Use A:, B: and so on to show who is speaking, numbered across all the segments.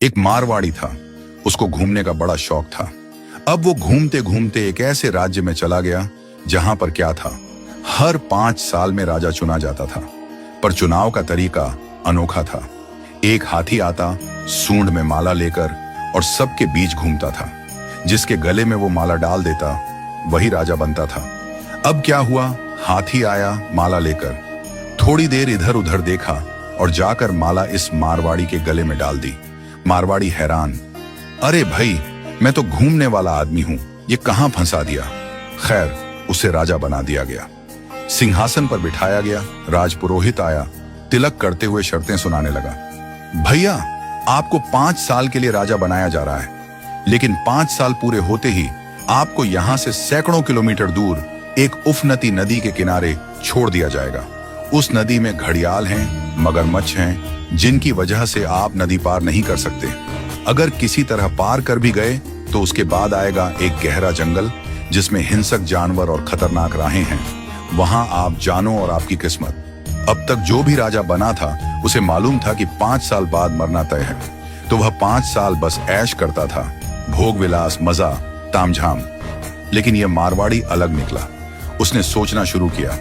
A: एक मारवाड़ी था, उसको घूमने का बड़ा शौक था। अब वो घूमते घूमते एक ऐसे राज्य में चला गया जहां पर क्या था, हर 5 साल में राजा चुना जाता था, पर चुनाव का तरीका अनोखा था। एक हाथी आता, सूंड में माला लेकर, और सबके बीच घूमता था। जिसके गले में वो माला डाल देता वही राजा बनता था। अब क्या हुआ, हाथी आया माला लेकर, थोड़ी देर इधर उधर देखा और जाकर माला इस मारवाड़ी के गले में डाल दी। मारवाड़ी हैरान, अरे भाई, मैं तो घूमने वाला आदमी हूं, ये कहां फंसा दिया। खैर, उसे राजा बना दिया गया, सिंहासन पर बिठाया गया। राजपुरोहित आया, तिलक करते हुए शर्तें सुनाने लगा। भैया, आपको 5 साल के लिए राजा बनाया जा रहा है, लेकिन 5 साल पूरे होते ही आपको यहां से सैकड़ों किलोमीटर दूर एक उफनती नदी के किनारे छोड़ दिया जाएगा। उस नदी में घड़ियाल हैं, मगरमच्छ हैं, जिनकी वजह से आप नदी पार नहीं कर सकते। अगर किसी तरह पार कर भी गए तो उसके बाद आएगा एक गहरा जंगल जिसमें हिंसक जानवर और खतरनाक राहें हैं। वहां आप जानो और आपकी किस्मत। अब तक जो भी राजा बना था उसे मालूम था कि 5 साल बाद मरना तय है, तो वह 5 साल बस ऐश करता था, भोग विलास, मजा, तामझाम। लेकिन यह मारवाड़ी अलग निकला। उसने सोचना शुरू किया,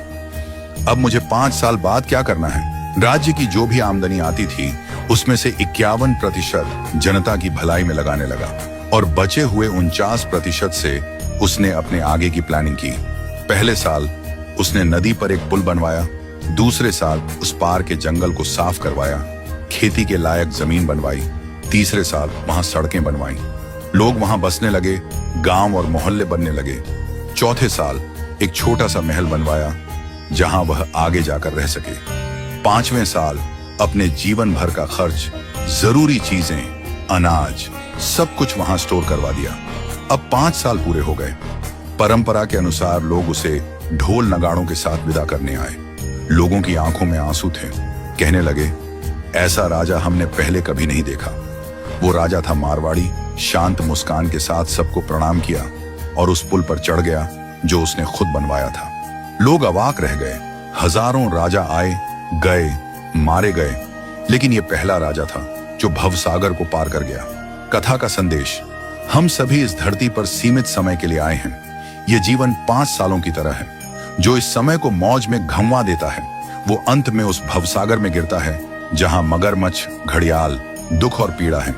A: अब मुझे 5 साल बाद क्या करना है। राज्य की जो भी आमदनी आती थी उसमें से 51% जनता की भलाई में लगाने लगा, और बचे हुए 49% से उसने अपने आगे की प्लानिंग की। पहले साल उसने नदी पर एक पुल बनवाया, दूसरे साल उस पार के जंगल को साफ करवाया, खेती के लायक जमीन बनवाई, तीसरे साल वहां सड़कें बनवाई, लोग वहां बसने लगे, गांव और मोहल्ले बनने लगे। चौथे साल एक छोटा सा महल बनवाया जहां वह आगे जाकर रह सके। 5वें साल अपने जीवन भर का खर्च, जरूरी चीजें, अनाज, सब कुछ वहां स्टोर करवा दिया। अब 5 साल पूरे हो गए। परंपरा के अनुसार लोग उसे ढोल नगाड़ों के साथ विदा करने आए। लोगों की आंखों में आंसू थे। कहने लगे, ऐसा राजा हमने पहले कभी नहीं देखा। वो राजा था मारवाड़ी, शांत मुस्कान के साथ सबको प्रणाम किया और उस पुल पर चढ़ गया जो उसने खुद बनवाया था। लोग अवाक रह गए। हजारों राजा आए गए, मारे गए, लेकिन ये पहला राजा था जो भवसागर को पार कर गया। कथा का संदेश, हम सभी इस धरती पर सीमित समय के लिए आए हैं। ये जीवन 5 सालों की तरह है। जो इस समय को मौज में घंवा देता है वो अंत में उस भवसागर में गिरता है जहां मगरमच्छ, घड़ियाल, दुख और पीड़ा है।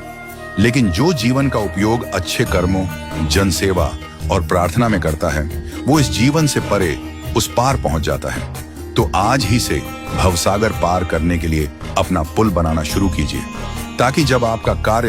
A: लेकिन जो जीवन का उपयोग अच्छे कर्मों, जनसेवा और प्रार्थना में करता है वो इस जीवन से परे उस पार पहुंच जाता है। तो आज ही से भवसागर पार करने के लिए अपना पुल बनाना शुरू कीजिए, ताकि जब आपका कार्य